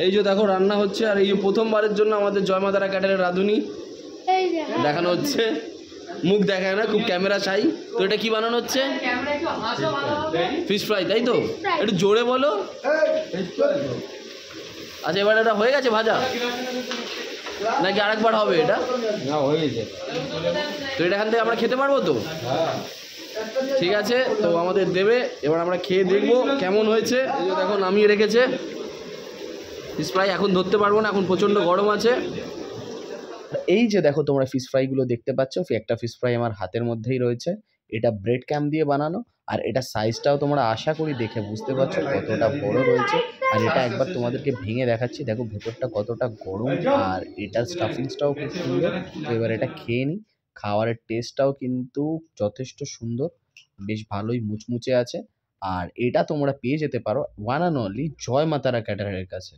এই যে দেখো রান্না হচ্ছে, আর এই প্রথমবারের জন্য আমাদের জয় মা তারা ক্যাটারের রাঁধুনি দেখানো হচ্ছে। মুখ দেখায় না, খুব ক্যামেরা চাই। তো এটা কি বানানো হচ্ছে? ফিশ ফ্রাই, তাই তো? একটু জোরে বলো। আচ্ছা, এবার এটা হয়ে গেছে ভাজা নাকি আরেকবার হবে? এটা হয়ে গেছে। তো এটা এখান থেকে আমরা খেতে পারবো তো? ঠিক আছে, তো আমাদের দেবে, এবার আমরা খেয়ে দেখবো কেমন হয়েছে। এই যে দেখো নামিয়ে রেখেছে ফিশ ফ্রাই। এখন ধরতে পারবো না, এখন প্রচণ্ড গরম আছে। এই যে দেখো তোমরা ফিশ ফ্রাইগুলো দেখতে পাচ্ছ, একটা ফিশ ফ্রাই আমার হাতের মধ্যেই রয়েছে। এটা ব্রেড ক্যাম্প দিয়ে বানানো, আর এটা সাইজটাও তোমরা আশা করি দেখে বুঝতে পারছো কতটা বড় রয়েছে। আর এটা একবার তোমাদেরকে ভেঙে দেখাচ্ছি, দেখো ভেতরটা কতটা গরম, আর এটার স্টাফিংসটাও খুব সুন্দর। তো এবার এটা খেয়ে নিই। খাবারের টেস্টটাও কিন্তু যথেষ্ট সুন্দর, বেশ ভালোই মুচমুচে আছে। আর এটা তোমরা পেয়ে যেতে পারো ওয়ান অ্যান্ড অনলি জয় মা তারা ক্যাটারারের কাছে।